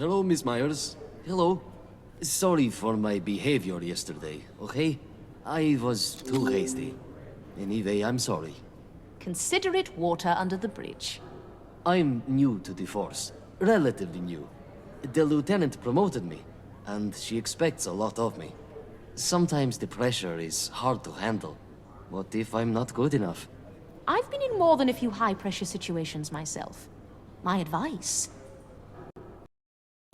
Hello, Miss Myers. Hello. Sorry for my behavior yesterday, okay? I was too hasty. Anyway, I'm sorry. Consider it water under the bridge. I'm new to the force. Relatively new. The lieutenant promoted me, and she expects a lot of me. Sometimes the pressure is hard to handle. What if I'm not good enough? I've been in more than a few high-pressure situations myself. My advice: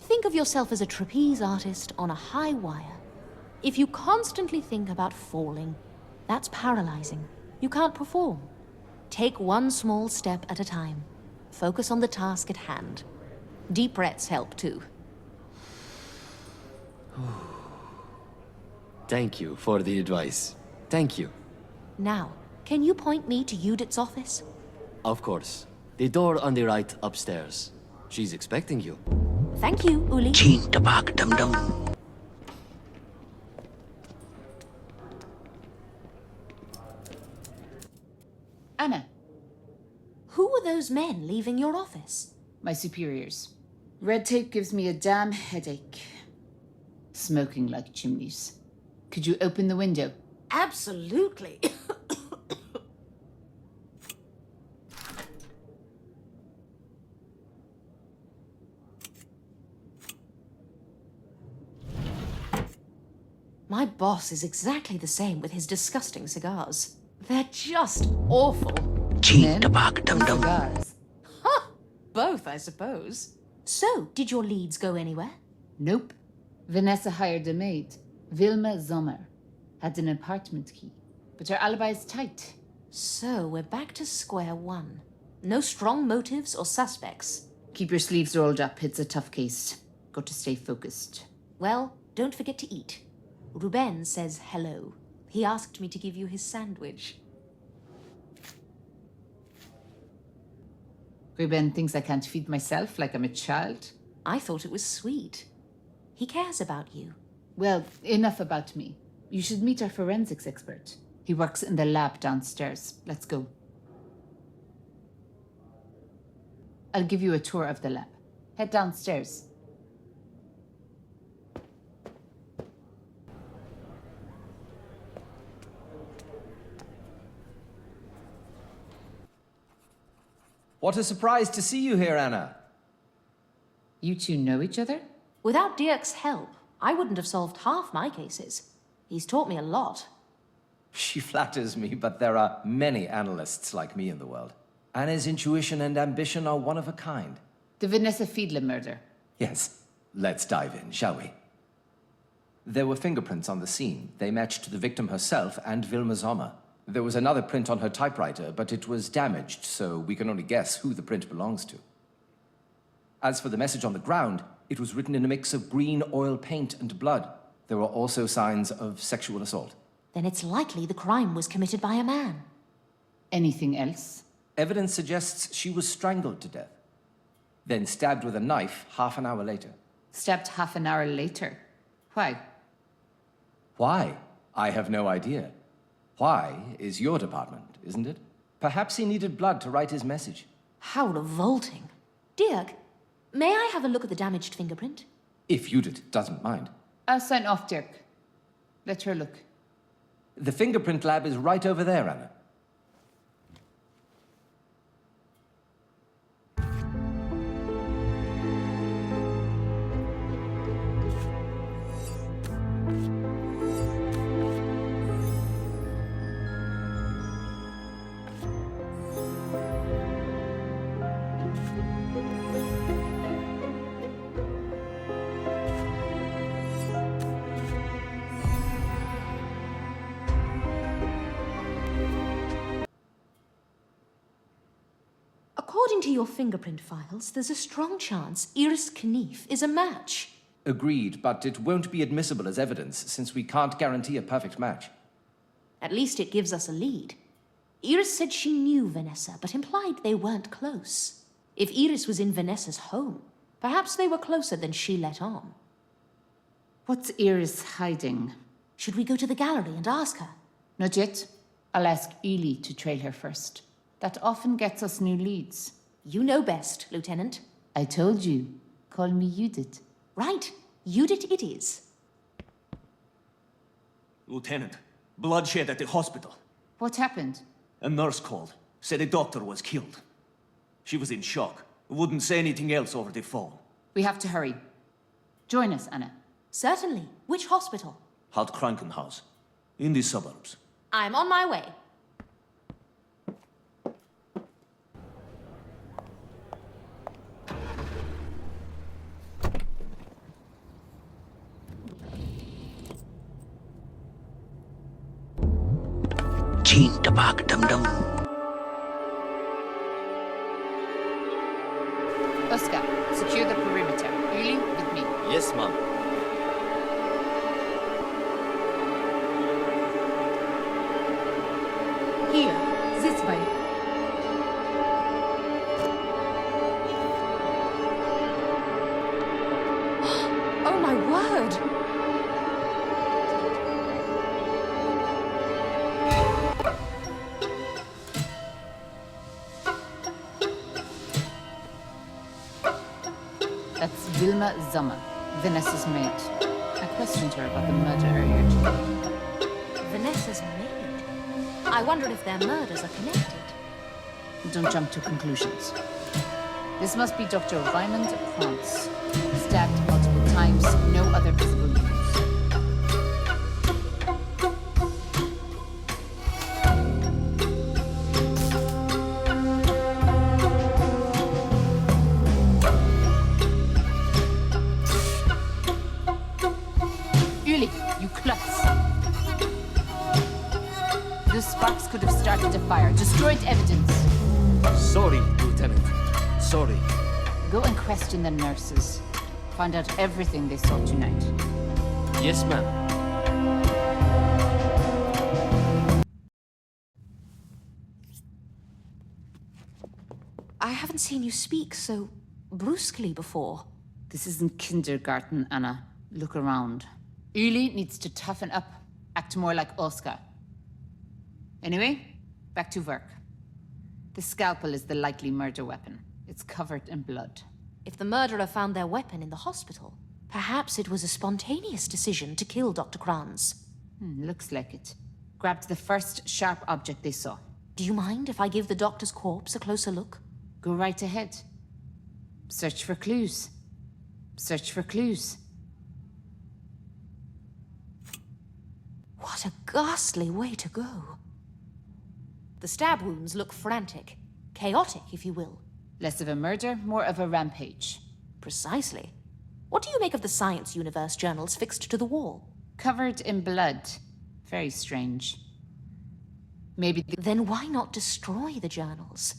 think of yourself as a trapeze artist on a high wire. If you constantly think about falling, that's paralyzing. You can't perform. Take one small step at a time. Focus on the task at hand. Deep breaths help too. Thank you for the advice. Thank you. Now, can you point me to Judith's office? Of course. The door on the right upstairs. She's expecting you. Thank you, Uli. Ching tabak dum dum. Anna, Who were those men leaving your office? my superiors. Red tape gives me a damn headache. Smoking like chimneys. Could you open the window? Absolutely. My boss is exactly the same with his disgusting cigars. They're just awful. Ching Men tabak dum or dum. cigars? Both, I suppose. So, did your leads go anywhere? Nope. Vanessa hired a maid, Wilma Sommer. Had an apartment key. But her alibi is tight. So, we're back to square one. No strong motives or suspects. Keep your sleeves rolled up. It's a tough case. Got to stay focused. Well, don't forget to eat. Ruben says hello. He asked me to give you his sandwich. Ruben thinks I can't feed myself like I'm a child. I thought it was sweet. He cares about you. Well, enough about me. You should meet our forensics expert. He works in the lab downstairs. Let's go. I'll give you a tour of the lab. Head downstairs. What a surprise to see you here, Anna. You two know each other? Without Dirk's help, I wouldn't have solved half my cases. He's taught me a lot. She flatters me, but there are many analysts like me in the world. Anna's intuition and ambition are one of a kind. The Vanessa Fiedler murder. Yes, let's dive in, shall we? There were fingerprints on the scene. They matched the victim herself and Wilma Sommer. There was another print on her typewriter, but it was damaged, so we can only guess who the print belongs to. As for the message on the ground, it was written in a mix of green oil paint and blood. There were also signs of sexual assault. Then it's likely the crime was committed by a man. Anything else? Evidence suggests she was strangled to death, then stabbed with a knife half an hour later. Stabbed half an hour later. Why? Why? I have no idea. Why is your department, isn't it? Perhaps he needed blood to write his message. How revolting. Dirk, may I have a look at the damaged fingerprint? If Judith doesn't mind. I'll sign off, Dirk. Let her look. The fingerprint lab is right over there, Anna. According to your fingerprint files, there's a strong chance Iris Knief is a match. Agreed, but it won't be admissible as evidence since we can't guarantee a perfect match. At least it gives us a lead. Iris said she knew Vanessa, but implied they weren't close. If Iris was in Vanessa's home, perhaps they were closer than she let on. What's Iris hiding? Should we go to the gallery and ask her? Not yet. I'll ask Ely to trail her first. That often gets us new leads. You know best, Lieutenant. I told you. call me Judith. Right, Judith it is. Lieutenant, bloodshed at the hospital. What happened? A nurse called. Said a doctor was killed. She was in shock. Wouldn't say anything else over the phone. We have to hurry. Join us, Anna. Certainly. Which hospital? Krankenhaus. In the suburbs. I'm on my way. Oscar, secure the perimeter. Uli, with me. Yes, ma'am. Here, this way. Oh my word! That's Wilma Sommer, Vanessa's maid. I questioned her about the murder earlier today. Vanessa's maid. I wonder if their murders are connected. Don't jump to conclusions. This must be Dr. Raymond Krantz. Stabbed multiple times, no other visible wounds. Uli, you klutz! The sparks could have started a fire, destroyed evidence. Sorry, Lieutenant. Sorry. Go and question the nurses. Find out everything they saw tonight. Yes, ma'am. I haven't seen you speak so brusquely before. This isn't kindergarten, Anna. Look around. Uli needs to toughen up, act more like Oscar. Anyway, back to work. The scalpel is the likely murder weapon. It's covered in blood. If the murderer found their weapon in the hospital, perhaps it was a spontaneous decision to kill Dr. Kranz. Looks like it. Grabbed the first sharp object they saw. Do you mind if I give the doctor's corpse a closer look? Go right ahead. Search for clues. Search for clues. What a ghastly way to go. The stab wounds look frantic. Chaotic, if you will. Less of a murder, more of a rampage. Precisely. What do you make of the Science Universe journals fixed to the wall? Covered in blood. Very strange. Maybe the Then why not destroy the journals?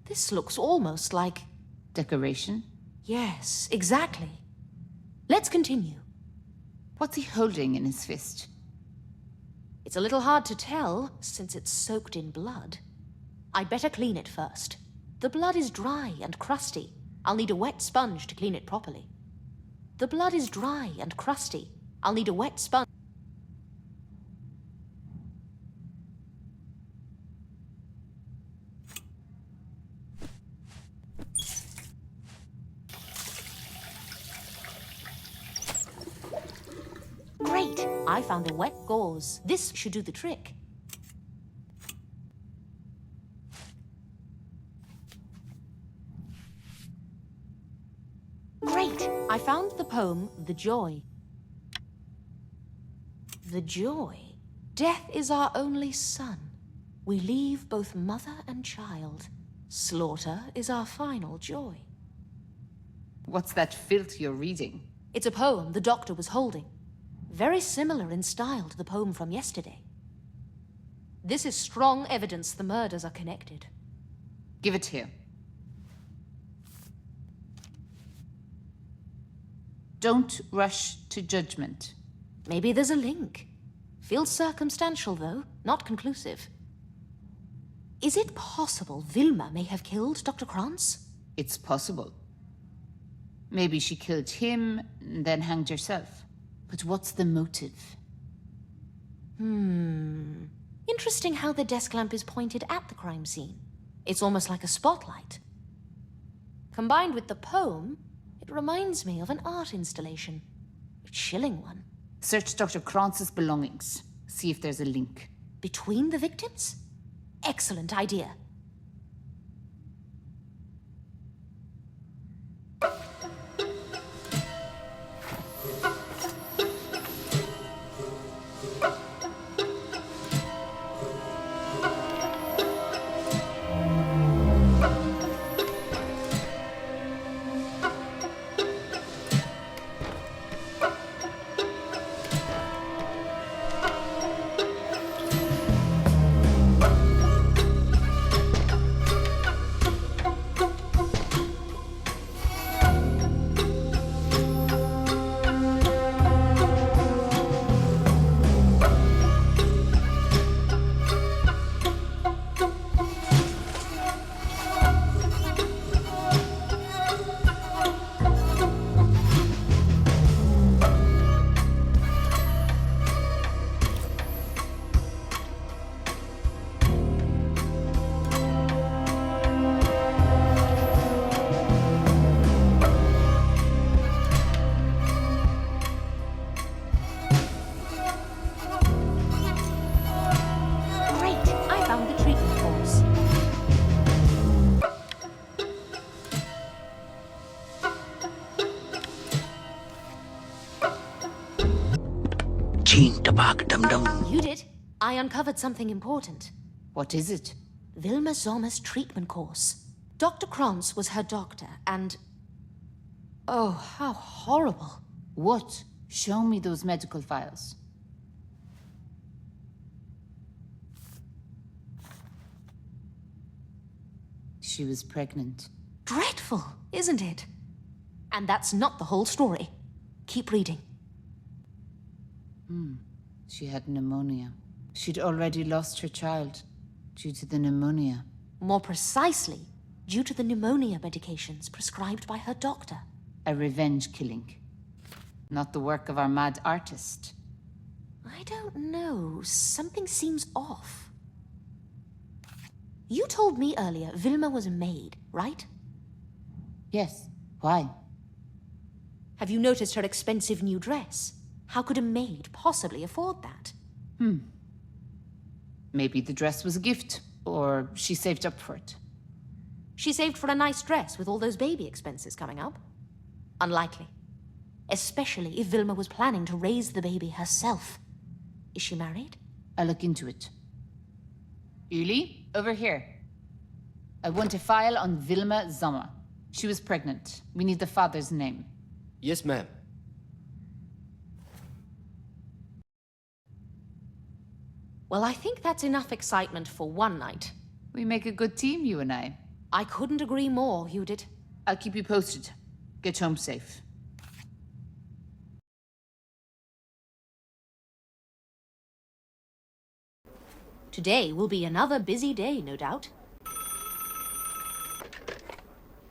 This looks almost like... decoration? Yes, exactly. Let's continue. What's he holding in his fist? It's a little hard to tell, since it's soaked in blood. I'd better clean it first. The blood is dry and crusty. I'll need a wet sponge to clean it properly. The blood is dry and crusty. I'll need a wet sponge. Great! I found a wet gauze. This should do the trick. Great! I found the poem, The Joy. The Joy. Death is our only son. We leave both mother and child. Slaughter is our final joy. What's that filth you're reading? It's a poem the doctor was holding. Very similar in style to the poem from yesterday. This is strong evidence the murders are connected. Give it here. Don't rush to judgment. Maybe there's a link. Feels circumstantial, though, not conclusive. Is it possible Wilma may have killed Dr. Kranz? It's possible. Maybe she killed him, then hanged herself. But what's the motive? Interesting how the desk lamp is pointed at the crime scene. It's almost like a spotlight. Combined with the poem, It reminds me of an art installation. A chilling one. Search Dr. Kranz's belongings. See if there's a link. Between the victims? Excellent idea. You did. I uncovered something important. What is it? Wilma Sommer's treatment course. Dr. Kranz was her doctor, and... oh, how horrible. What? Show me those medical files. She was pregnant. Dreadful, isn't it? And that's not the whole story. Keep reading. She had pneumonia. She'd already lost her child due to the pneumonia. More precisely, due to the pneumonia medications prescribed by her doctor. A revenge killing. Not the work of our mad artist. I don't know. Something seems off. You told me earlier Wilma was a maid, right? Yes. Why? Have you noticed her expensive new dress? How could a maid possibly afford that? Maybe the dress was a gift, or she saved up for it. She saved for a nice dress with all those baby expenses coming up? Unlikely. Especially if Wilma was planning to raise the baby herself. Is she married? I'll look into it. Uli, over here. I want a file on Wilma Sommer. She was pregnant. We need the father's name. Yes, ma'am. Well, I think that's enough excitement for one night. We make a good team, you and I. I couldn't agree more, Judith. I'll keep you posted. Get home safe. Today will be another busy day, no doubt.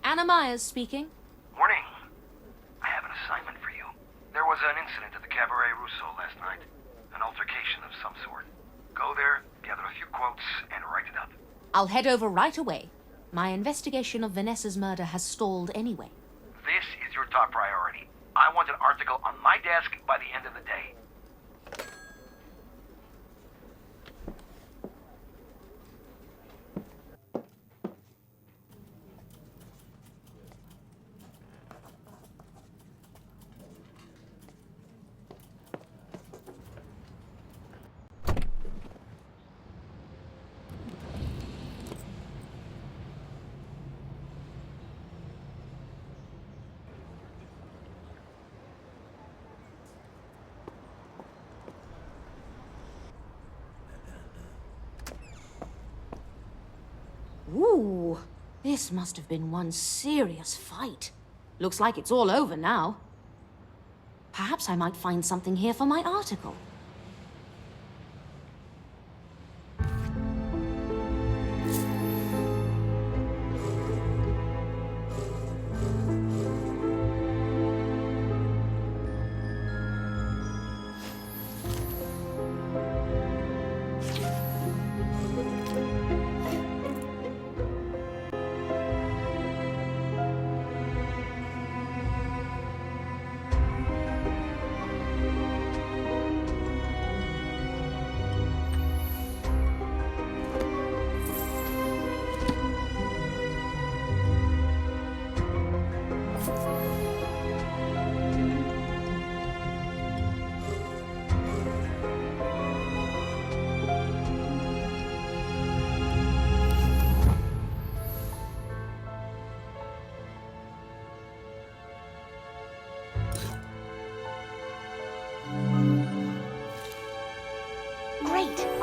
Anna Myers speaking. Morning. I have an assignment for you. There was an incident at the Cabaret Rousseau last night. An altercation of some sort. Go there, gather a few quotes, and write it up. I'll head over right away. My investigation of Vanessa's murder has stalled anyway. This is your top priority. I want an article on my desk by the end of the day. Ooh, this must have been one serious fight. Looks like it's all over now. Perhaps I might find something here for my article.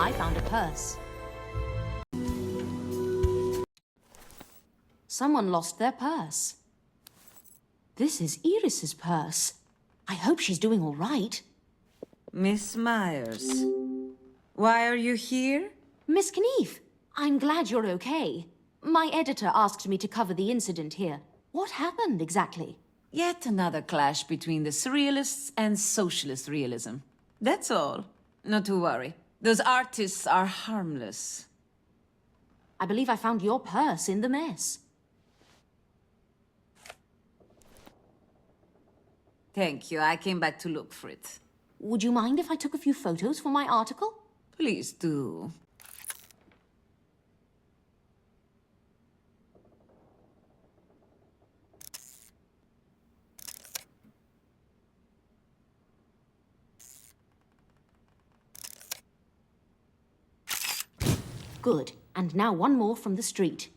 I found a purse. Someone lost their purse. This is Iris's purse. I hope she's doing all right. Miss Myers, why are you here? Miss Knief, I'm glad you're okay. My editor asked me to cover the incident here. What happened exactly? Yet another clash between the Surrealists and Socialist realism. That's all. Not to worry. Those artists are harmless. I believe I found your purse in the mess. Thank you. I came back to look for it. Would you mind if I took a few photos for my article? Please do. Good. And now one more from the street.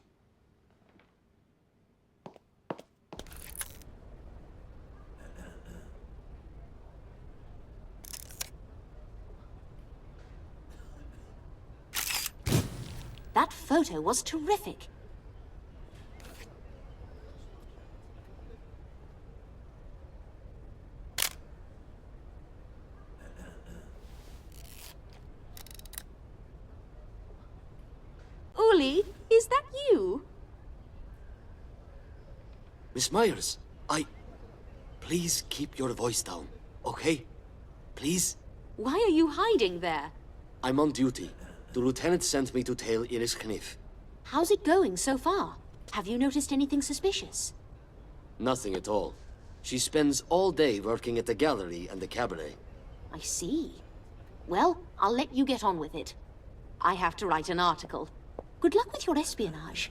That photo was terrific. Uli, is that you? Miss Myers, Please keep your voice down, okay? Please? Why are you hiding there? I'm on duty. The lieutenant sent me to tail Iris Kniff. How's it going so far? Have you noticed anything suspicious? Nothing at all. She spends all day working at the gallery and the cabaret. I see. Well, I'll let you get on with it. I have to write an article. Good luck with your espionage.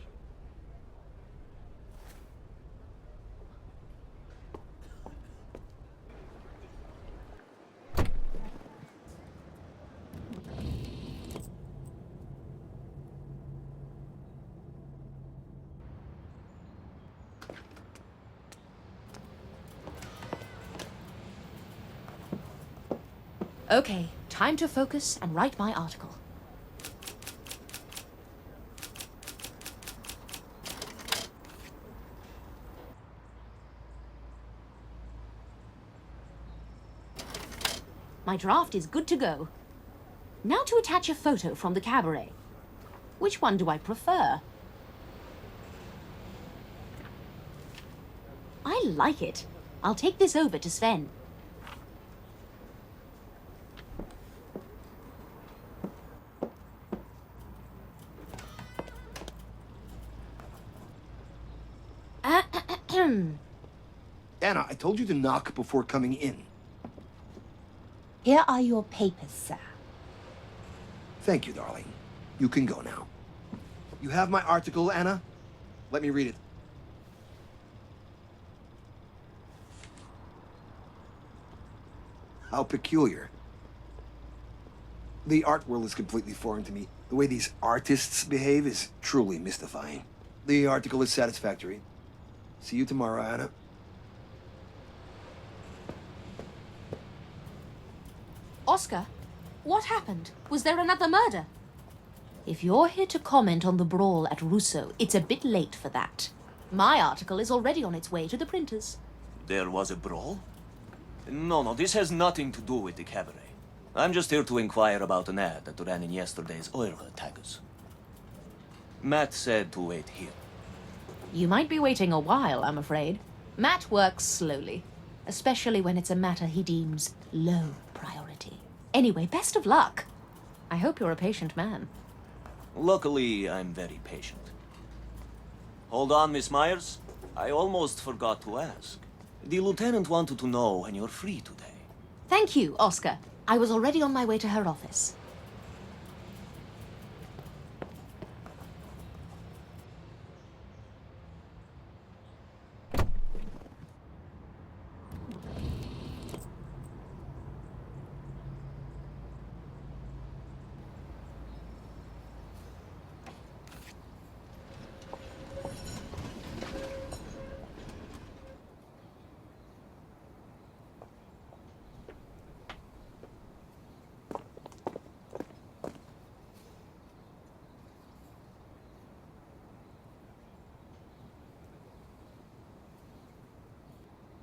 Okay, time to focus and write my article. My draft is good to go. Now to attach a photo from the cabaret. Which one do I prefer? I like it. I'll take this over to Sven. Anna, I told you to knock before coming in. Here are your papers, sir. Thank you, darling. You can go now. You have my article, Anna? Let me read it. How peculiar. The art world is completely foreign to me. The way these artists behave is truly mystifying. The article is satisfactory. See you tomorrow, Anna. Oscar, what happened? Was there another murder? If you're here to comment on the brawl at Rousseau, it's a bit late for that. My article is already on its way to the printers. There was a brawl? No, this has nothing to do with the cabaret. I'm just here to inquire about an ad that ran in yesterday's oil taggers. Matt said to wait here. You might be waiting a while, I'm afraid. Matt works slowly, especially when it's a matter he deems low priority. Anyway, best of luck. I hope you're a patient man. Luckily, I'm very patient. Hold on, Miss Myers. I almost forgot to ask. The lieutenant wanted to know when you're free today. Thank you, Oscar. I was already on my way to her office.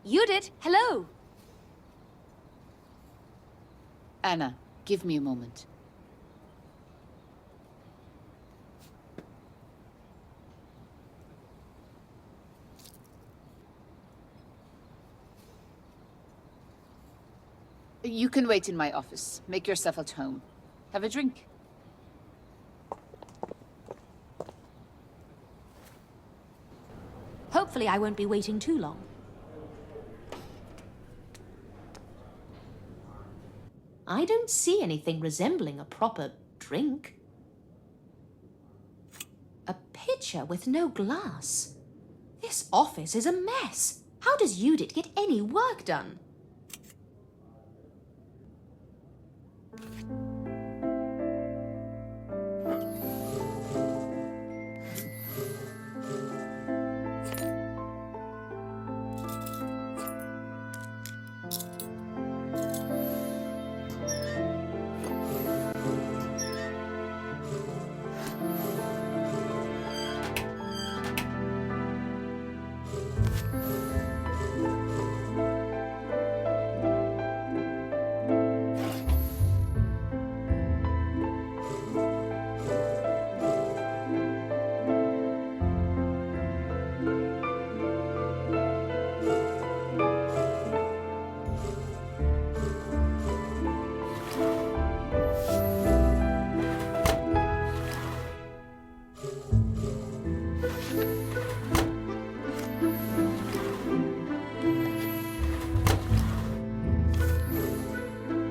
Judith, hello. Anna, give me a moment. You can wait in my office. Make yourself at home. Have a drink. Hopefully I won't be waiting too long. I don't see anything resembling a proper drink. A pitcher with no glass. This office is a mess. How does Judith get any work done?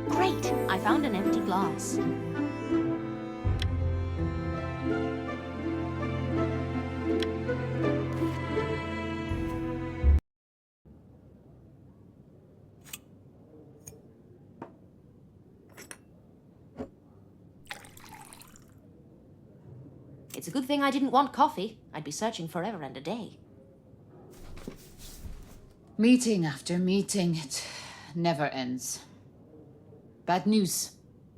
Great! I found an empty glass. It's a good thing I didn't want coffee. I'd be searching forever and a day. Meeting after meeting, it never ends. Bad news.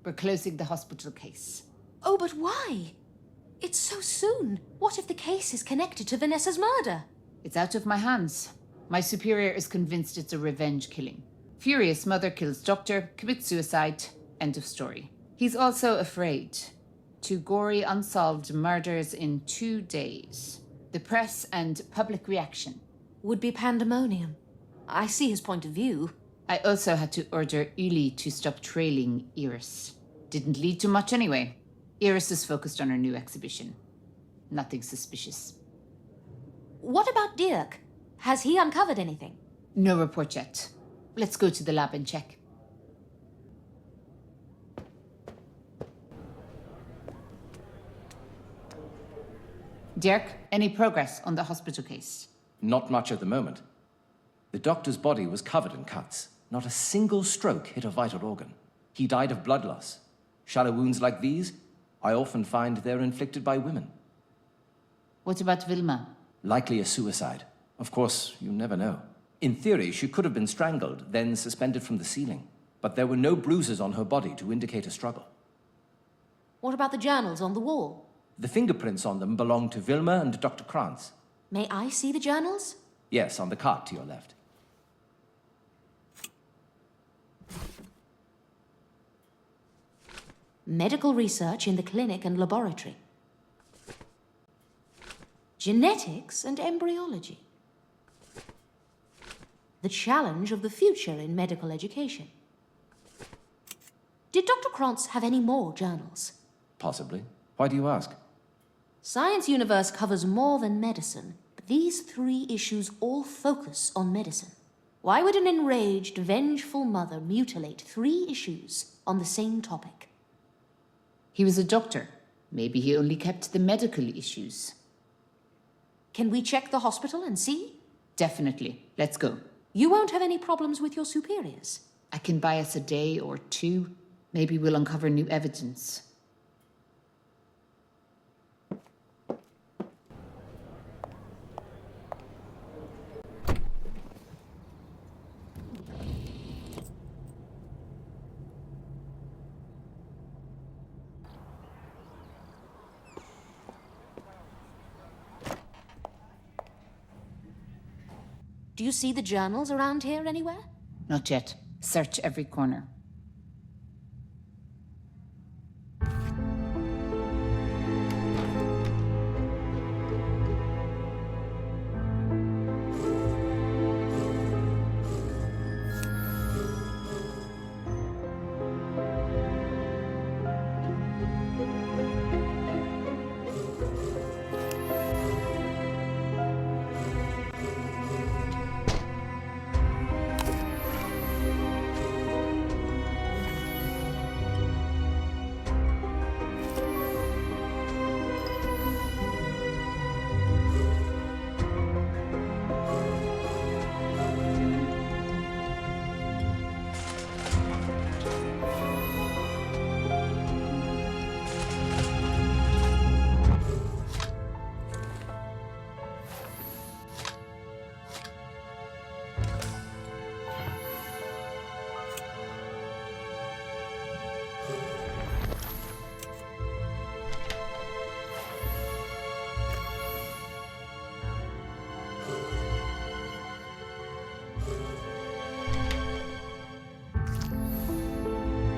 We're closing the hospital case. Oh, but why? It's so soon. What if the case is connected to Vanessa's murder? It's out of my hands. My superior is convinced it's a revenge killing. Furious mother kills doctor, commits suicide, end of story. He's also afraid. 2 gory, unsolved murders in 2 days. The press and public reaction. Would be pandemonium. I see his point of view. I also had to order Uli to stop trailing Iris. Didn't lead to much anyway. Iris is focused on her new exhibition. Nothing suspicious. What about Dirk? Has he uncovered anything? No report yet. Let's go to the lab and check. Dirk, any progress on the hospital case? Not much at the moment. The doctor's body was covered in cuts. Not a single stroke hit a vital organ. He died of blood loss. Shallow wounds like these, I often find they're inflicted by women. What about Vilma? Likely a suicide. Of course, you never know. In theory, she could have been strangled, then suspended from the ceiling. But there were no bruises on her body to indicate a struggle. What about the journals on the wall? The fingerprints on them belong to Vilma and Dr. Krantz. May I see the journals? Yes, on the cart to your left. Medical research in the clinic and laboratory. Genetics and embryology. The challenge of the future in medical education. Did Dr. Krantz have any more journals? Possibly. Why do you ask? Science Universe covers more than medicine, but these 3 issues all focus on medicine. Why would an enraged, vengeful mother mutilate 3 issues on the same topic? He was a doctor. Maybe he only kept the medical issues. Can we check the hospital and see? Definitely. Let's go. You won't have any problems with your superiors. I can buy us a day or 2. Maybe we'll uncover new evidence. Do you see the journals around here anywhere? Not yet. Search every corner.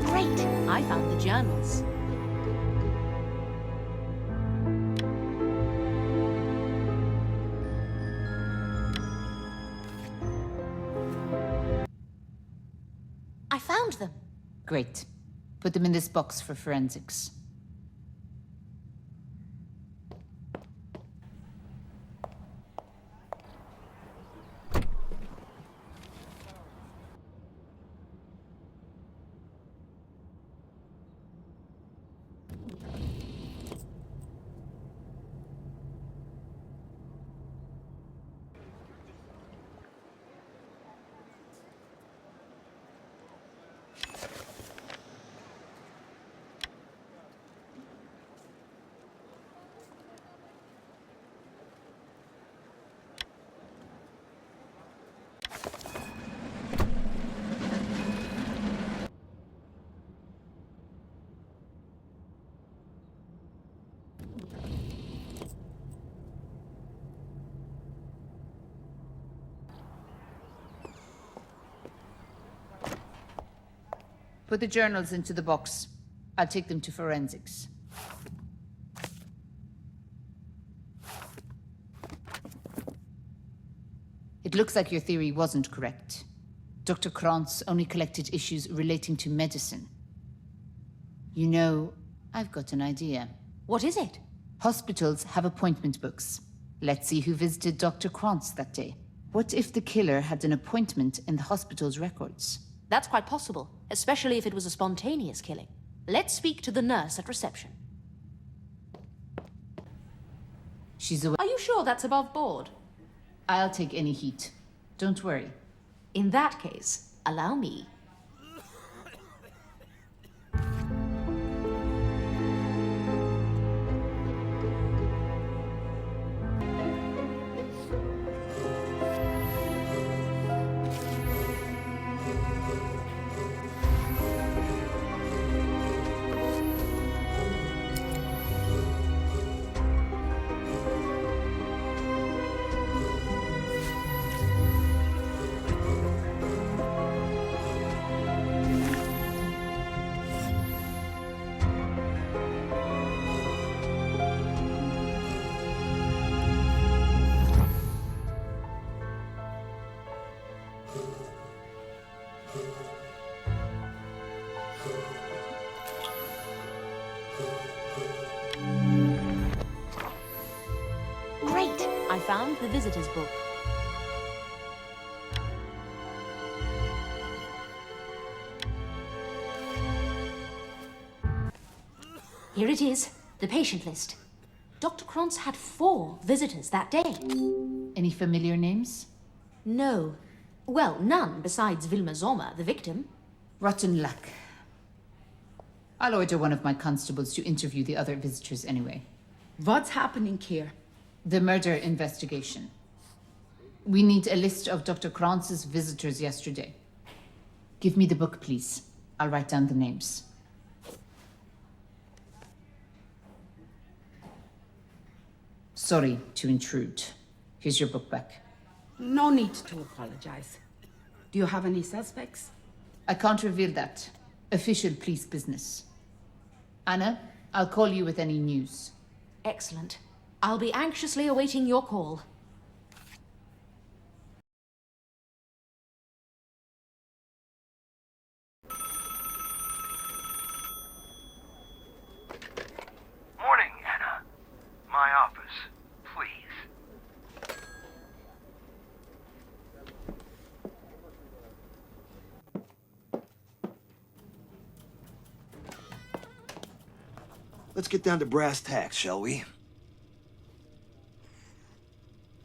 Great! I found the journals. I found them. Great. Put them in this box for forensics. Put the journals into the box. I'll take them to forensics. It looks like your theory wasn't correct. Dr. Krantz only collected issues relating to medicine. You know, I've got an idea. What is it? Hospitals have appointment books. Let's see who visited Dr. Krantz that day. What if the killer had an appointment in the hospital's records? That's quite possible, especially if it was a spontaneous killing. Let's speak to the nurse at reception. She's away. Are you sure that's above board? I'll take any heat. Don't worry. In that case, allow me. Great! I found the visitor's book. Here it is, the patient list. Dr. Krantz had 4 visitors that day. Any familiar names? No. Well, none besides Wilma Sommer, the victim. Rotten luck. I'll order one of my constables to interview the other visitors anyway. What's happening here? The murder investigation. We need a list of Dr. Krantz's visitors yesterday. Give me the book, please. I'll write down the names. Sorry to intrude. Here's your book back. No need to apologize. Do you have any suspects? I can't reveal that. Official police business. Anna, I'll call you with any news. Excellent. I'll be anxiously awaiting your call. Morning, Anna. My office, please. Let's get down to brass tacks, shall we?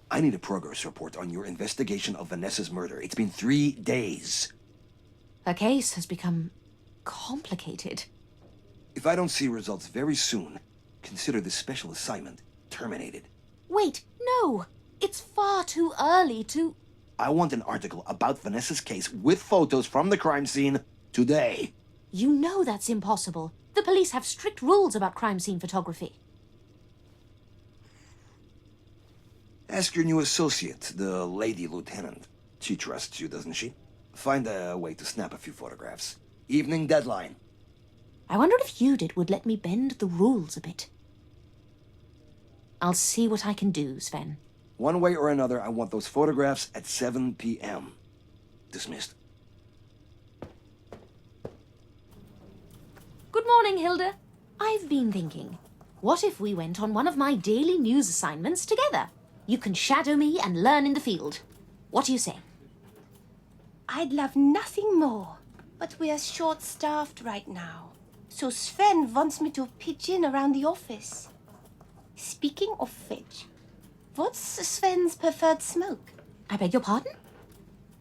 I need a progress report on your investigation of Vanessa's murder. It's been 3 days. Her case has become complicated. If I don't see results very soon, consider this special assignment terminated. Wait, no! It's far too early to... I want an article about Vanessa's case with photos from the crime scene today. You know that's impossible. The police have strict rules about crime scene photography. Ask your new associate, the lady lieutenant. She trusts you, doesn't she? Find a way to snap a few photographs. Evening deadline. I wondered if Judith would let me bend the rules a bit. I'll see what I can do, Sven. One way or another, I want those photographs at 7 p.m. Dismissed. Good morning, Hilda. I've been thinking, what if we went on one of my daily news assignments together? You can shadow me and learn in the field. What do you say? I'd love nothing more, but we're short-staffed right now. So Sven wants me to pitch in around the office. Speaking of which, what's Sven's preferred smoke? I beg your pardon?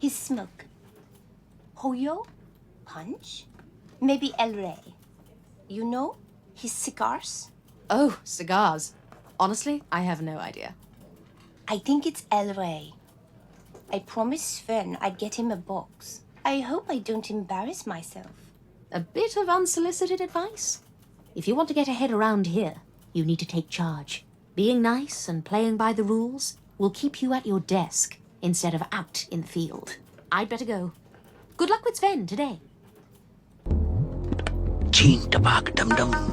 His smoke. Hoyo? Punch? Maybe El Rey. You know, his cigars? Oh, cigars. Honestly, I have no idea. I think it's El Rey. I promised Sven I'd get him a box. I hope I don't embarrass myself. A bit of unsolicited advice. If you want to get ahead around here, you need to take charge. Being nice and playing by the rules will keep you at your desk instead of out in the field. I'd better go. Good luck with Sven today. Ching tabak dum dum.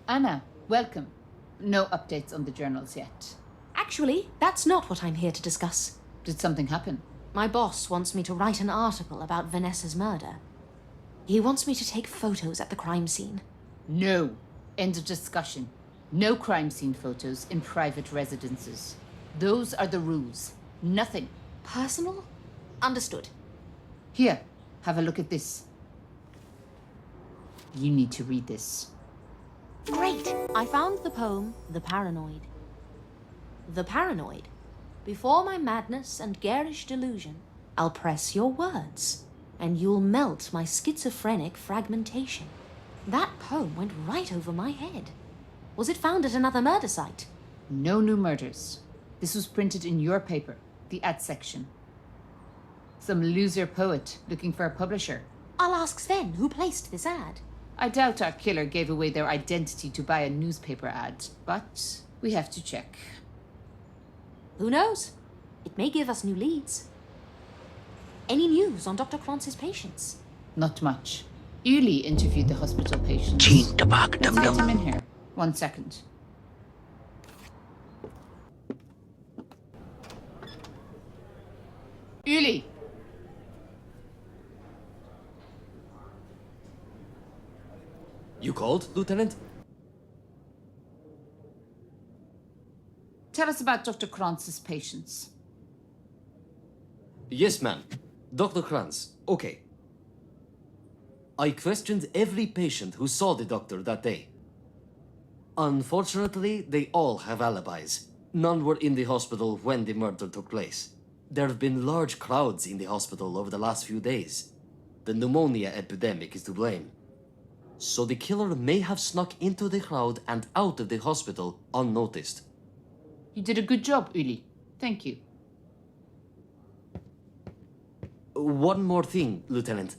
Anna, welcome. No updates on the journals yet. Actually, that's not what I'm here to discuss. Did something happen? My boss wants me to write an article about Vanessa's murder. He wants me to take photos at the crime scene. No. End of discussion. No crime scene photos in private residences. Those are the rules. Nothing. Personal? Understood. Here, have a look at this. You need to read this. Great! I found the poem, The Paranoid. The Paranoid. Before my madness and garish delusion, I'll press your words, and you'll melt my schizophrenic fragmentation. That poem went right over my head. Was it found at another murder site? No new murders. This was printed in your paper, the ad section. Some loser poet looking for a publisher. I'll ask Sven who placed this ad. I doubt our killer gave away their identity to buy a newspaper ad, but we have to check. Who knows? It may give us new leads. Any news on Dr. Kranz's patients? Not much. Uli interviewed the hospital patients. Ching tabak dum Let's get him dum. in here. 1 second. Uli! You called, Lieutenant? Tell us about Dr. Kranz's patients. Yes, ma'am. Dr. Kranz. Okay. I questioned every patient who saw the doctor that day. Unfortunately, they all have alibis. None were in the hospital when the murder took place. There have been large crowds in the hospital over the last few days. The pneumonia epidemic is to blame. So the killer may have snuck into the crowd and out of the hospital unnoticed. You did a good job, Uli. Thank you. One more thing, Lieutenant.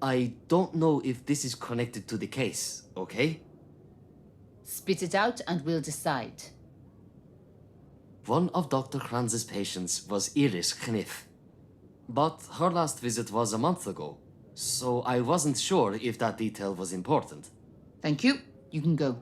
I don't know if this is connected to the case, okay? Spit it out and we'll decide. One of Dr. Kranz's patients was Iris Kniff. But her last visit was a month ago, so I wasn't sure if that detail was important. Thank you. You can go.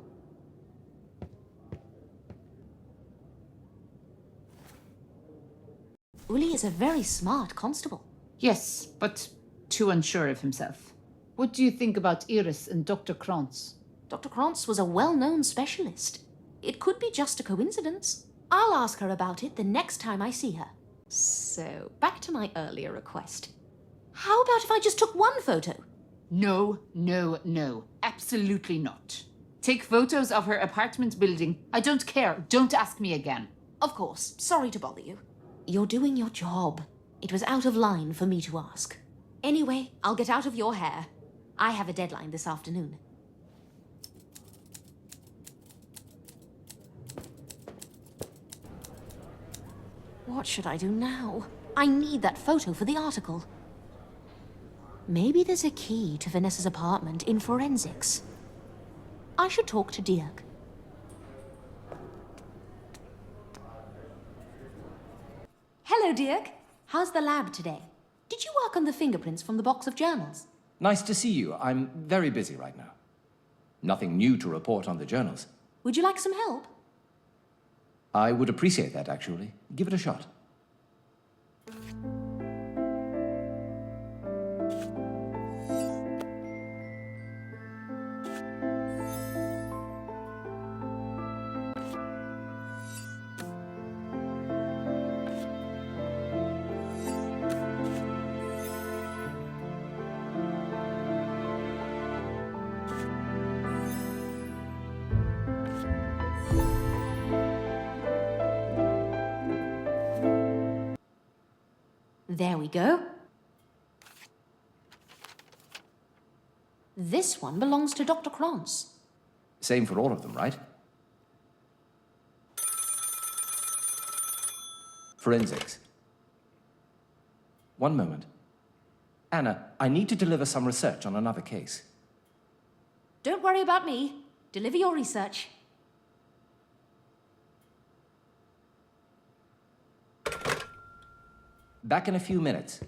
Uli is a very smart constable. Yes, but too unsure of himself. What do you think about Iris and Dr. Krantz? Dr. Krantz was a well-known specialist. It could be just a coincidence. I'll ask her about it the next time I see her. So, back to my earlier request. How about if I just took one photo? No, no, no. Absolutely not. Take photos of her apartment building. I don't care. Don't ask me again. Of course. Sorry to bother you. You're doing your job. It was out of line for me to ask. Anyway, I'll get out of your hair. I have a deadline this afternoon. What should I do now? I need that photo for the article. Maybe there's a key to Vanessa's apartment in forensics. I should talk to Dirk. Hello, Dirk. How's the lab today? Did you work on the fingerprints from the box of journals? Nice to see you. I'm very busy right now. Nothing new to report on the journals. Would you like some help? I would appreciate that, actually. Give it a shot. There we go. This one belongs to Dr. Krantz. Same for all of them, right? Forensics. One moment. Anna, I need to deliver some research on another case. Don't worry about me. Deliver your research. Back in a few minutes.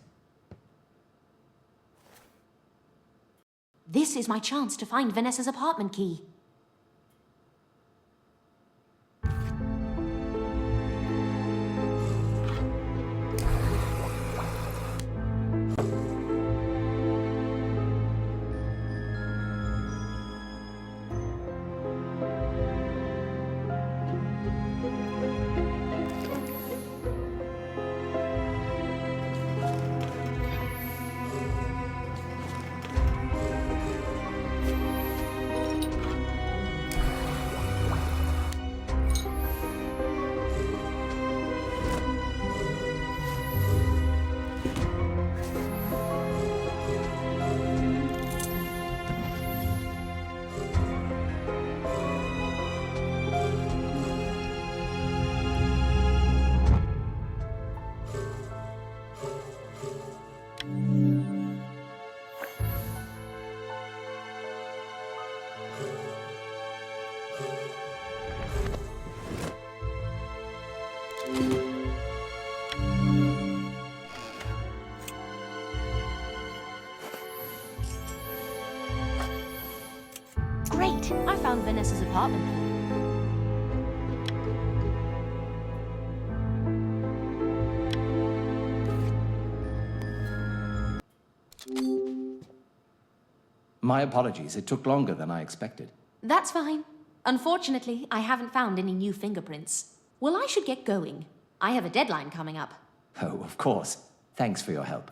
This is my chance to find Vanessa's apartment key. Great! I found Vanessa's apartment key. My apologies, it took longer than I expected. That's fine. Unfortunately, I haven't found any new fingerprints. Well, I should get going. I have a deadline coming up. Oh, of course. Thanks for your help.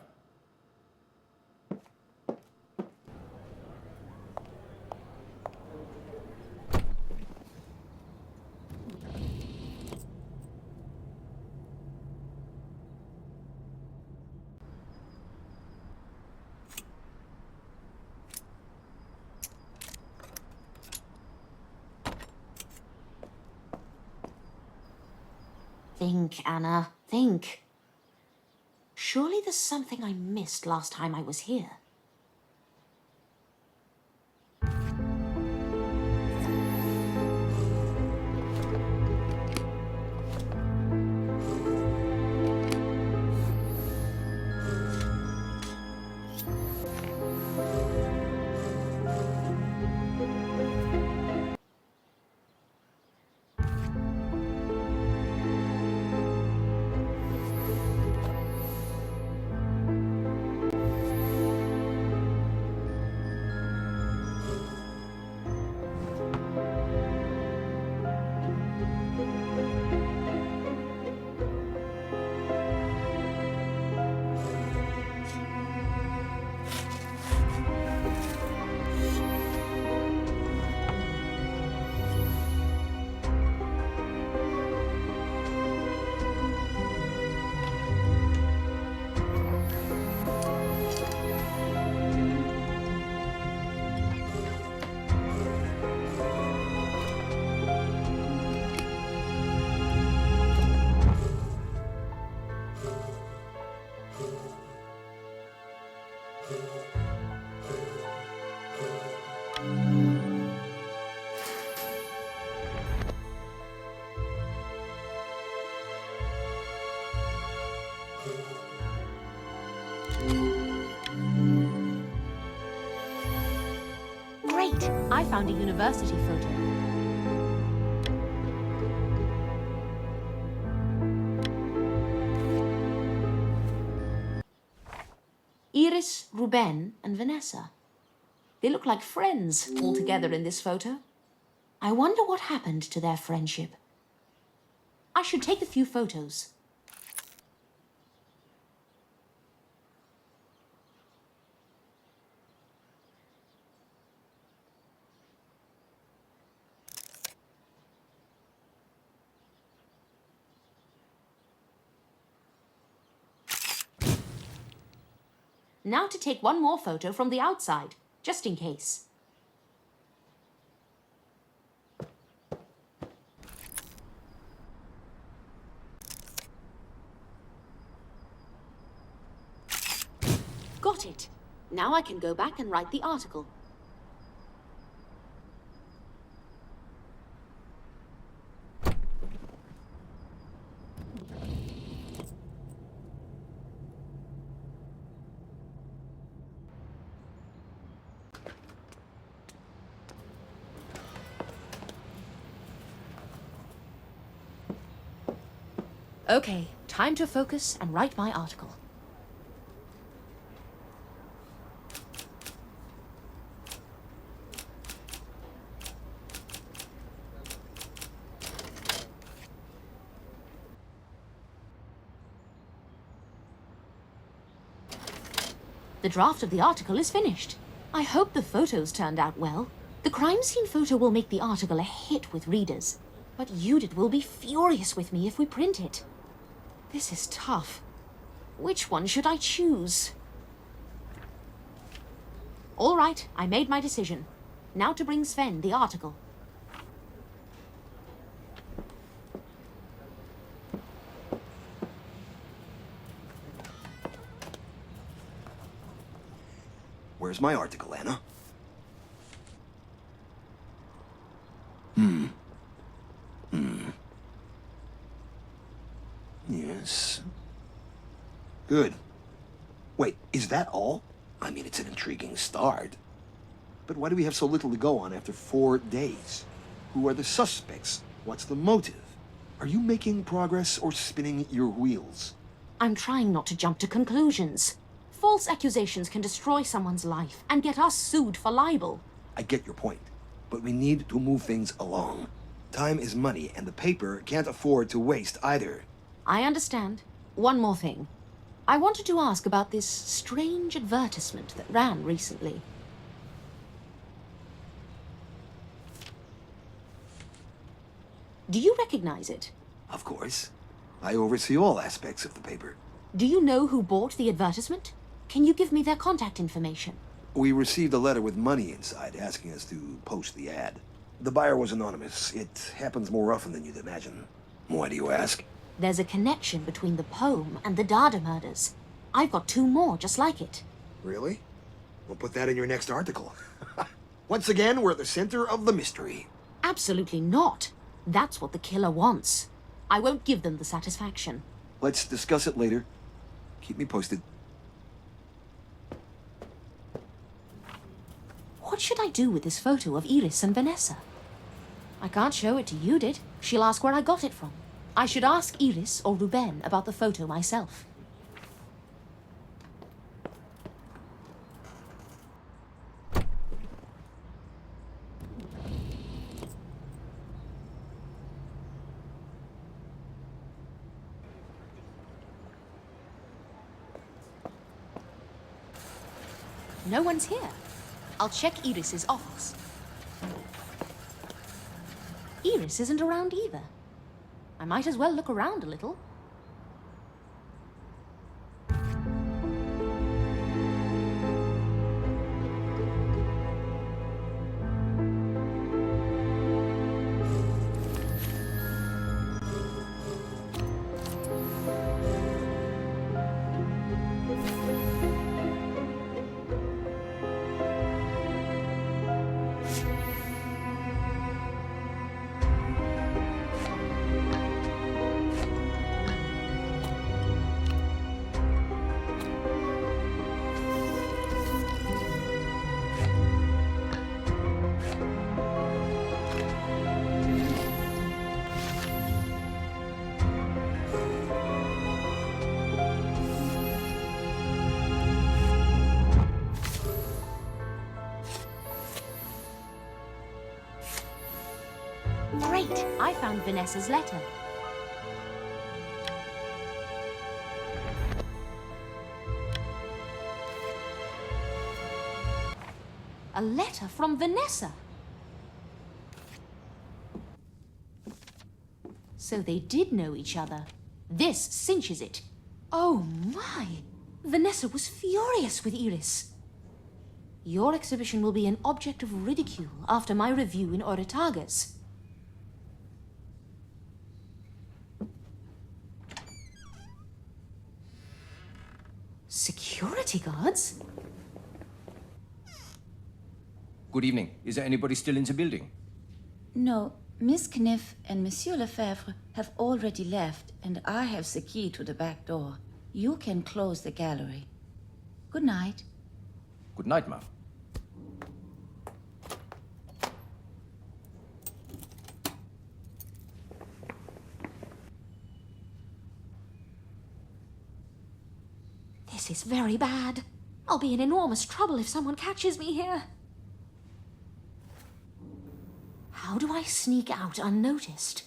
Think, Anna, think. Surely there's something I missed last time I was here. Great! I found a university photo. Iris, Ruben, and Vanessa. They look like friends all together in this photo. I wonder what happened to their friendship. I should take a few photos. Now to take one more photo from the outside, just in case. Got it. Now I can go back and write the article. Okay, time to focus and write my article. The draft of the article is finished. I hope the photos turned out well. The crime scene photo will make the article a hit with readers, but Judith will be furious with me if we print it. This is tough. Which one should I choose? All right, I made my decision. Now to bring Sven the article. Where's my article, Anna? Yes. Good. Wait, is that all? I mean, it's an intriguing start. But why do we have so little to go on after 4 days? Who are the suspects? What's the motive? Are you making progress or spinning your wheels? I'm trying not to jump to conclusions. False accusations can destroy someone's life and get us sued for libel. I get your point, but we need to move things along. Time is money, and the paper can't afford to waste either. I understand. One more thing. I wanted to ask about this strange advertisement that ran recently. Do you recognize it? Of course. I oversee all aspects of the paper. Do you know who bought the advertisement? Can you give me their contact information? We received a letter with money inside asking us to post the ad. The buyer was anonymous. It happens more often than you'd imagine. Why do you ask? There's a connection between the poem and the Dada murders. I've got 2 more just like it. Really? We'll put that in your next article. Once again, we're at the center of the mystery. Absolutely not. That's what the killer wants. I won't give them the satisfaction. Let's discuss it later. Keep me posted. What should I do with this photo of Iris and Vanessa? I can't show it to Judith. She'll ask where I got it from. I should ask Iris or Ruben about the photo myself. No one's here. I'll check Iris's office. Iris isn't around either. I might as well look around a little. Great! I found Vanessa's letter. A letter from Vanessa. So they did know each other. This cinches it. Oh my! Vanessa was furious with Iris. Your exhibition will be an object of ridicule after my review in Oritagas. Security guards? Good evening. Is there anybody still in the building? No, Miss Kniff and Monsieur Lefebvre have already left, and I have the key to the back door. You can close the gallery. Good night. Good night, ma'am. This is very bad. I'll be in enormous trouble if someone catches me here. How do I sneak out unnoticed?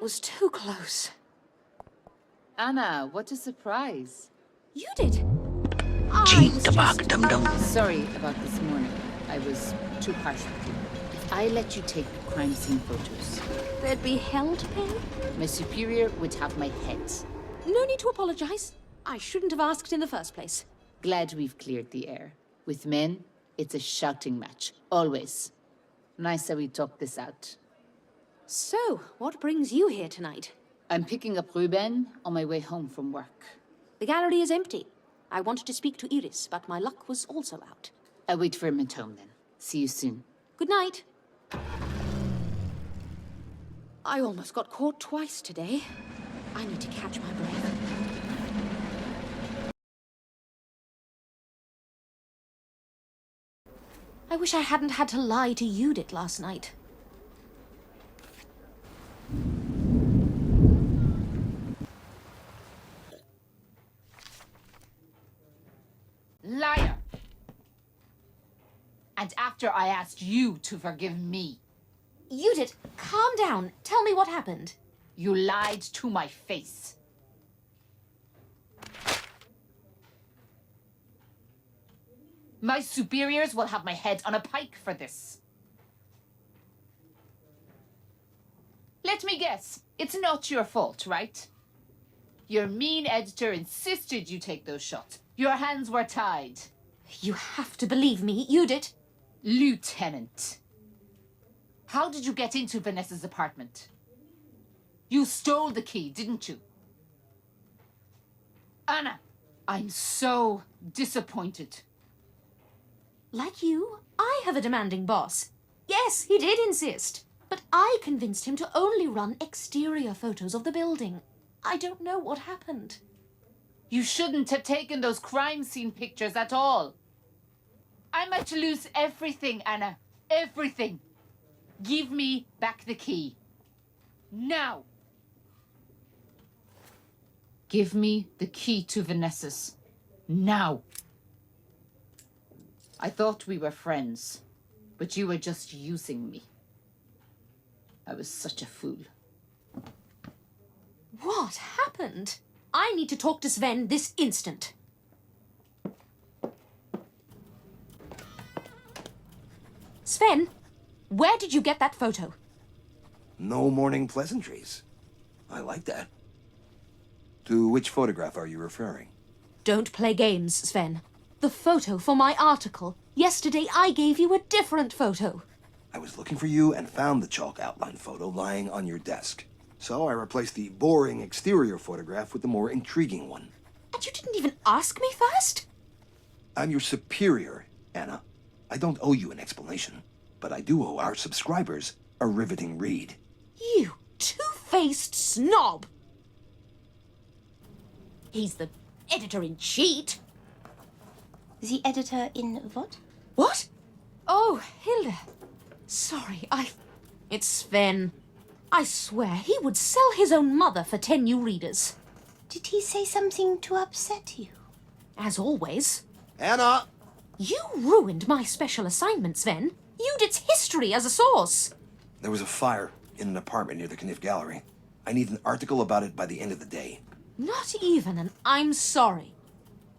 was too close. Anna, what a surprise. You did. Sorry about this morning. I was too harsh with you. If I let you take crime scene photos, There'd be hell to pay? my superior would have my head. No need to apologize. I shouldn't have asked in the first place. Glad we've cleared the air. With men, it's a shouting match. Always. Nice that we talked this out. So, what brings you here tonight? I'm picking up Ruben on my way home from work. The gallery is empty. I wanted to speak to Iris, but my luck was also out. I'll wait for him at home then. See you soon. Good night. I almost got caught twice today. I need to catch my breath. I wish I hadn't had to lie to Judith last night. Liar! And after I asked you to forgive me, Judith, calm down. Tell me what happened. you lied to my face. My superiors will have my head on a pike for this. Let me guess, it's not your fault, right? Your mean editor insisted you take those shots. Your hands were tied. You have to believe me, Judith. Lieutenant, how did you get into Vanessa's apartment? You stole the key, didn't you? Anna, I'm so disappointed. Like you, I have a demanding boss. Yes, he did insist. But I convinced him to only run exterior photos of the building. I don't know what happened. You shouldn't have taken those crime scene pictures at all. I might lose everything, Anna. Everything. Give me back the key. Now. Give me the key to Vanessa's. Now. I thought we were friends, but you were just using me. I was such a fool. What happened? I need to talk to Sven this instant. Sven, where did you get that photo? No morning pleasantries. I like that. To which photograph are you referring? Don't play games, Sven. The photo for my article. Yesterday I gave you a different photo. I was looking for you and found the chalk outline photo lying on your desk. So I replaced the boring exterior photograph with the more intriguing one. And you didn't even ask me first? I'm your superior, Anna. I don't owe you an explanation, but I do owe our subscribers a riveting read. You two-faced snob! He's the editor-in-chief. The editor in what? What? Oh, Hilda. Sorry, It's Sven. I swear he would sell his own mother for 10 new readers. Did he say something to upset you? As always. Anna! You ruined my special assignment, Sven. Judith's history as a source. There was a fire in an apartment near the Kniff Gallery. I need an article about it by the end of the day. Not even an I'm sorry.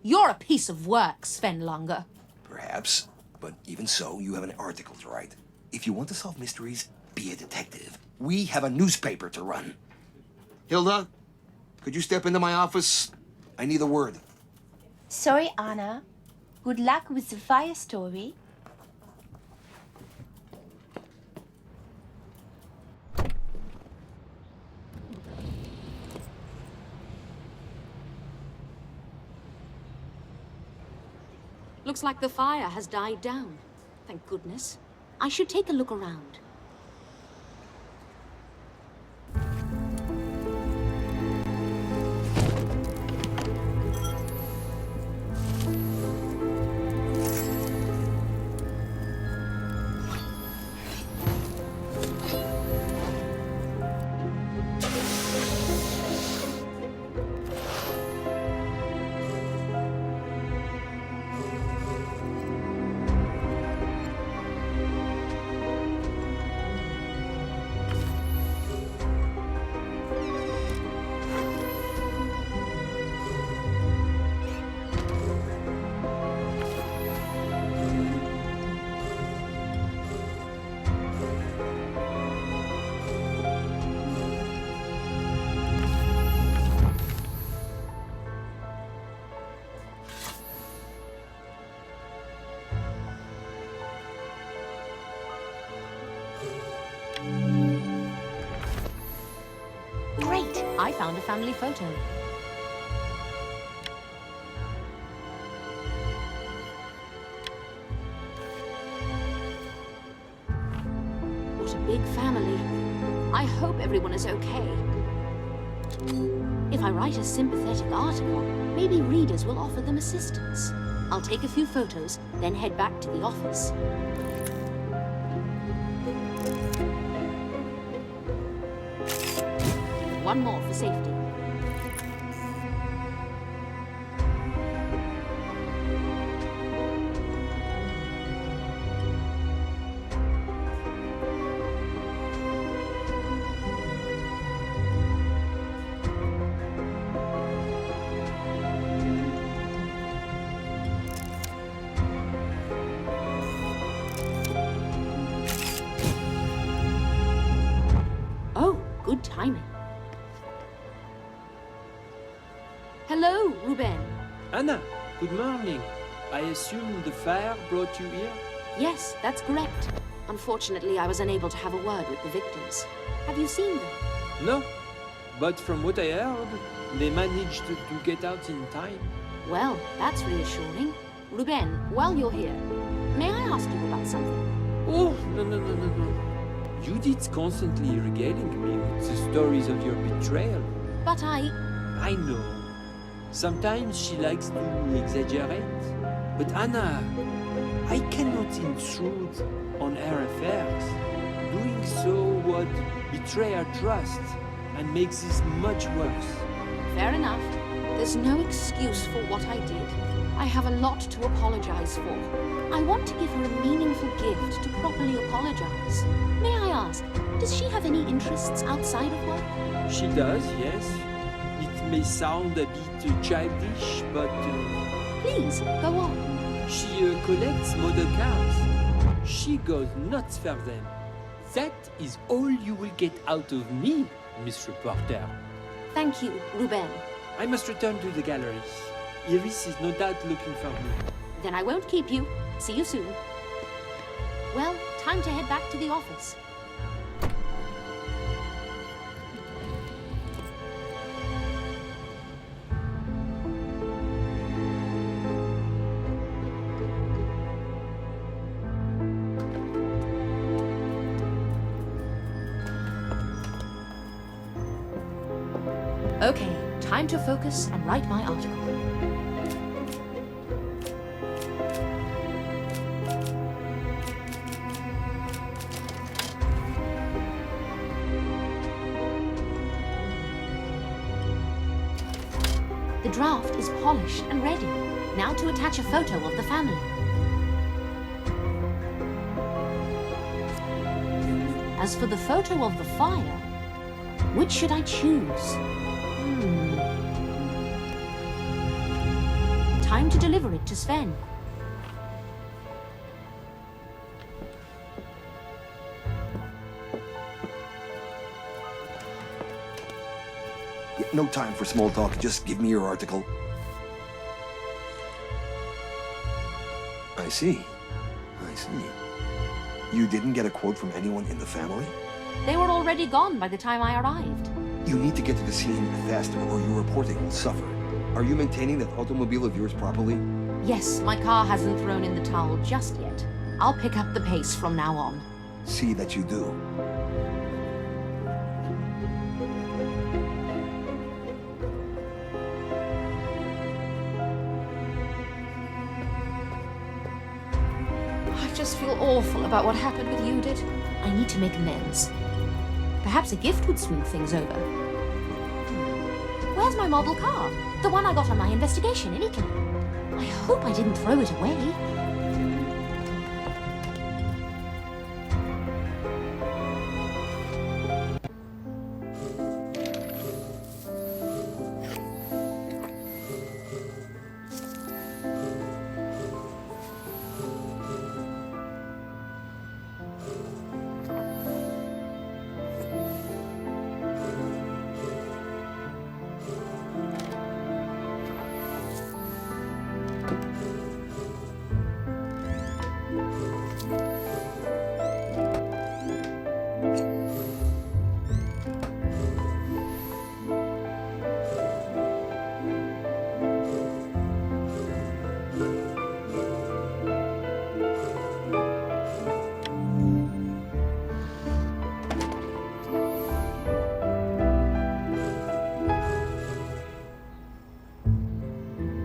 You're a piece of work, Sven Langer. Perhaps, but even so, you have an article to write. If you want to solve mysteries, be a detective. We have a newspaper to run. Hilda, could you step into my office? I need a word. Sorry, Anna. Good luck with the fire story. Looks like the fire has died down. Thank goodness. I should take a look around. found a family photo. What a big family. I hope everyone is okay. If I write a sympathetic article, maybe readers will offer them assistance. I'll take a few photos, then head back to the office. One more for safety. Oh, good timing. Hello, Ruben. Anna, good morning. I assume the fire brought you here? Yes, that's correct. Unfortunately, I was unable to have a word with the victims. Have you seen them? No. But from what I heard, they managed to get out in time. Well, that's reassuring. Ruben, while you're here, may I ask you about something? Oh, no. Judith's constantly regaling me with the stories of your betrayal. But I know. Sometimes she likes to exaggerate. But Anna, I cannot intrude on her affairs. Doing so would betray her trust and make this much worse. fair enough. There's no excuse for what I did. I have a lot to apologize for. I want to give her a meaningful gift to properly apologize. May I ask, does she have any interests outside of work? She does, yes. It may sound a bit childish, but Please, go on. she collects model cars. She goes nuts for them. That is all you will get out of me, Miss Reporter. Thank you, Ruben. I must return to the gallery. Iris is no doubt looking for me. Then I won't keep you. See you soon. Well, time to head back to the office. Okay, time to focus and write my article. The draft is polished and ready. Now to attach a photo of the family. As for the photo of the fire, which should I choose? Time to deliver it to Sven. Yeah, no time for small talk. Just give me your article. I see. You didn't get a quote from anyone in the family? They were already gone by the time I arrived. You need to get to the scene faster or your reporting will suffer. Are you maintaining that automobile of yours properly? Yes, my car hasn't thrown in the towel just yet. I'll pick up the pace from now on. See that you do. I just feel awful about what happened with Judith. I need to make amends. Perhaps a gift would smooth things over. Where's my model car? The one I got on my investigation in Italy. I hope I didn't throw it away.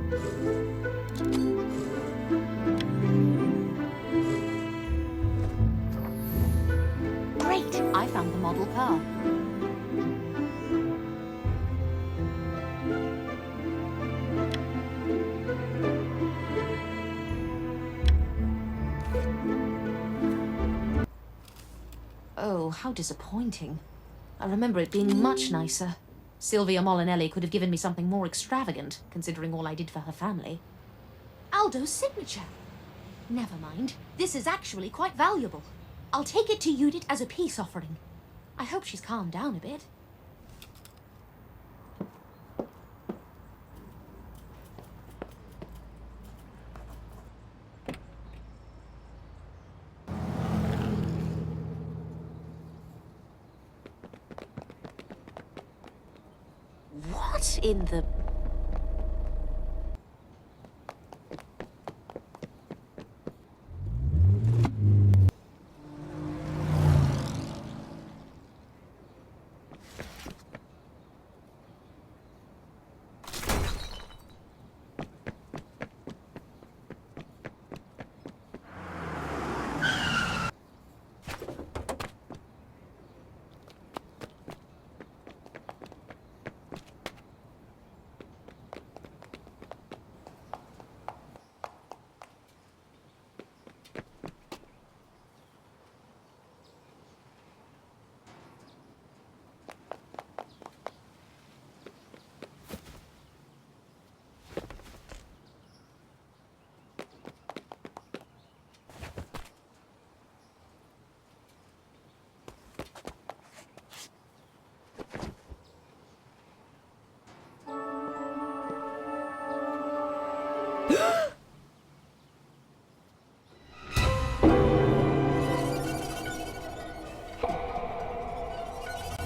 Great! I found the model car. Oh, how disappointing. I remember it being much nicer. Sylvia Molinelli could have given me something more extravagant, considering all I did for her family. Aldo's signature! Never mind. This is actually quite valuable. I'll take it to Judith as a peace offering. I hope she's calmed down a bit. What in the...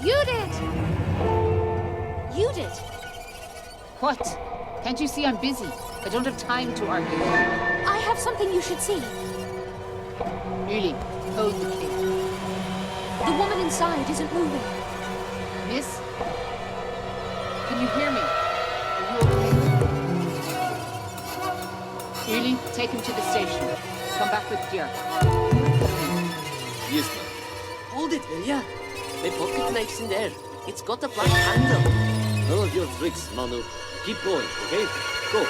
Judith! Judith! What? Can't you see I'm busy? I don't have time to argue. I have something you should see. Really, hold the kid. The woman inside isn't moving. Miss? Can you hear me? Are you okay? Really, take him to the station. Come back with Dirk. Yes, ma'am. Hold it, will ya? My pocket knife's in there. It's got a black handle. None of your tricks, Manu. Keep going, okay? Go.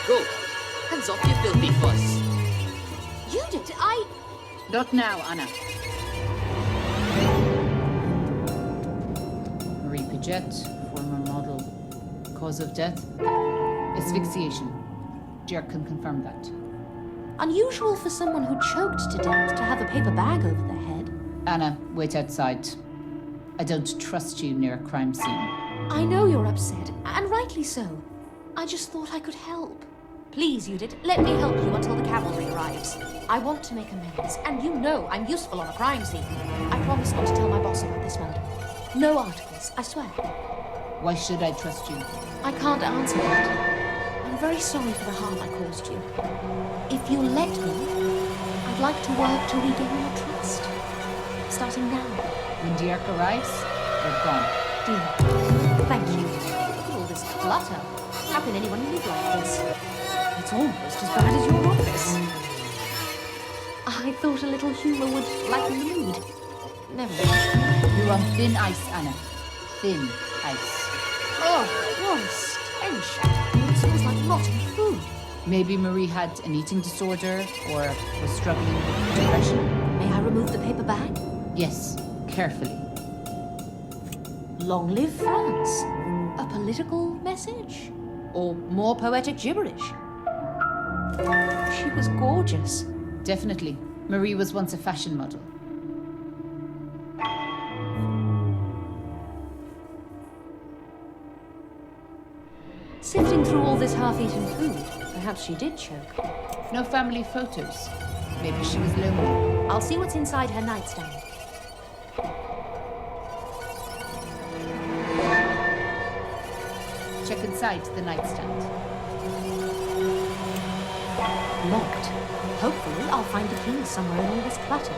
Go. Hands off, you filthy fuss. Judith, Not now, Anna. Marie Paget, former model. Cause of death? Asphyxiation. Dirk can confirm that. Unusual for someone who choked to death to have a paper bag over their head. Anna, wait outside. I don't trust you near a crime scene. I know you're upset, and rightly so. I just thought I could help. Please, Judith, let me help you until the cavalry arrives. I want to make amends, and you know I'm useful on a crime scene. I promise not to tell my boss about this murder. No articles, I swear. Why should I trust you? I can't answer that. I'm very sorry for the harm I caused you. If you let me, I'd like to work to regain your trust. Starting now. When Dirk arrives, they're gone. Dear, thank you. Look at all this clutter. How can anyone live like this? It's almost as bad as your office. I thought a little humor would lighten the mood. Never mind. You're on thin ice, Anna. Thin ice. Oh, what a stench. It smells like rotten food. Maybe Marie had an eating disorder or was struggling with depression. May I remove the paper bag? Yes, carefully. Long live France. A political message? Or more poetic gibberish? She was gorgeous. Definitely. Marie was once a fashion model. Sifting through all this half-eaten food, perhaps she did choke. No family photos. Maybe she was lonely. I'll see what's inside her nightstand. Check inside the nightstand. Locked. Hopefully, I'll find the keys somewhere in all this clutter.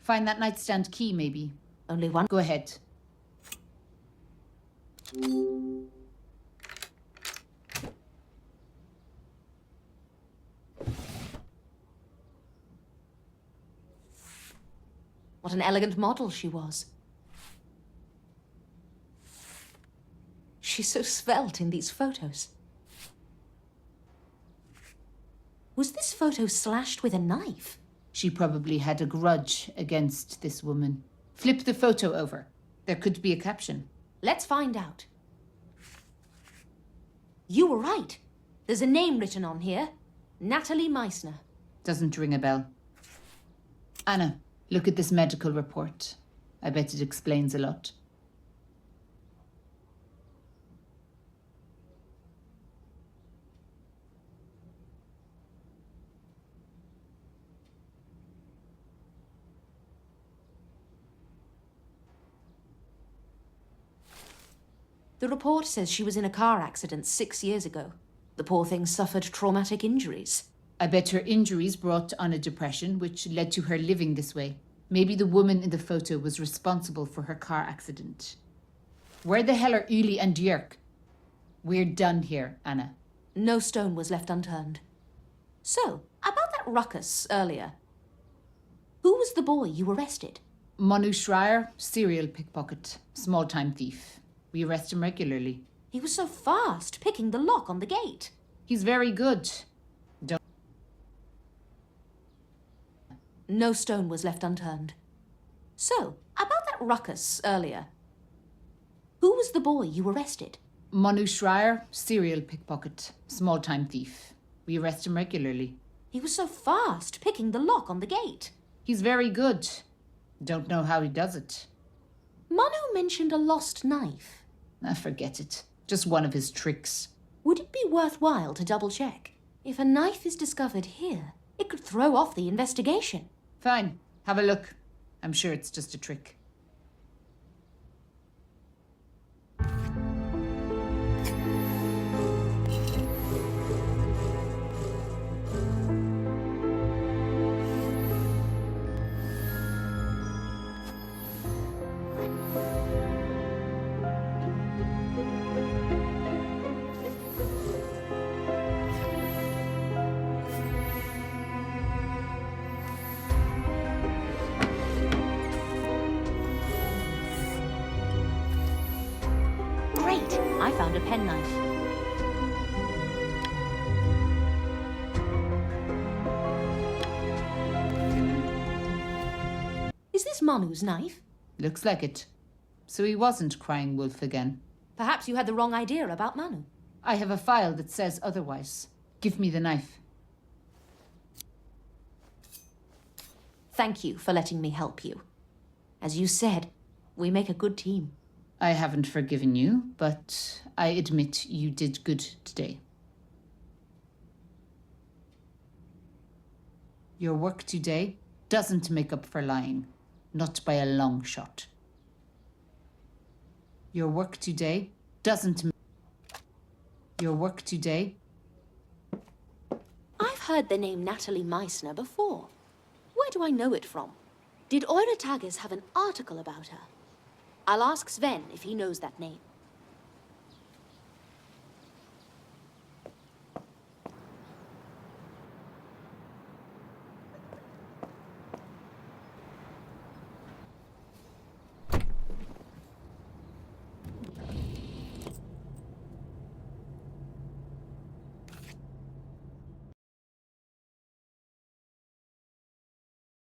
Find that nightstand key, maybe. Only one. Go ahead. What an elegant model she was. She's so svelte in these photos. Was this photo slashed with a knife? She probably had a grudge against this woman. Flip the photo over. There could be a caption. Let's find out. You were right. There's a name written on here. Natalie Meissner. Doesn't ring a bell. Anna, look at this medical report. I bet it explains a lot. The report says she was in a car accident 6 years ago. The poor thing suffered traumatic injuries. I bet her injuries brought on a depression, which led to her living this way. Maybe the woman in the photo was responsible for her car accident. Where the hell are Uli and Jörg? We're done here, Anna. No stone was left unturned. So, about that ruckus earlier. Who was the boy you arrested? Manu Schreier, serial pickpocket, small-time thief. We arrest him regularly. He was so fast, picking the lock on the gate. He's very good. No stone was left unturned. So, about that ruckus earlier. Who was the boy you arrested? Manu Schreier, serial pickpocket, small-time thief. We arrest him regularly. He was so fast, picking the lock on the gate. He's very good. Don't know how he does it. Manu mentioned a lost knife. Forget it. Just one of his tricks. Would it be worthwhile to double-check? If a knife is discovered here, it could throw off the investigation. Fine. Have a look. I'm sure it's just a trick. I found a penknife. Is this Manu's knife? Looks like it. So he wasn't crying wolf again. Perhaps you had the wrong idea about Manu. I have a file that says otherwise. Give me the knife. Thank you for letting me help you. As you said, we make a good team. I haven't forgiven you, but I admit you did good today. Your work today doesn't make up for lying, not by a long shot. Your work today doesn't... Your work today... I've heard the name Natalie Meissner before. Where do I know it from? Did Eure Tages have an article about her? I'll ask Sven if he knows that name.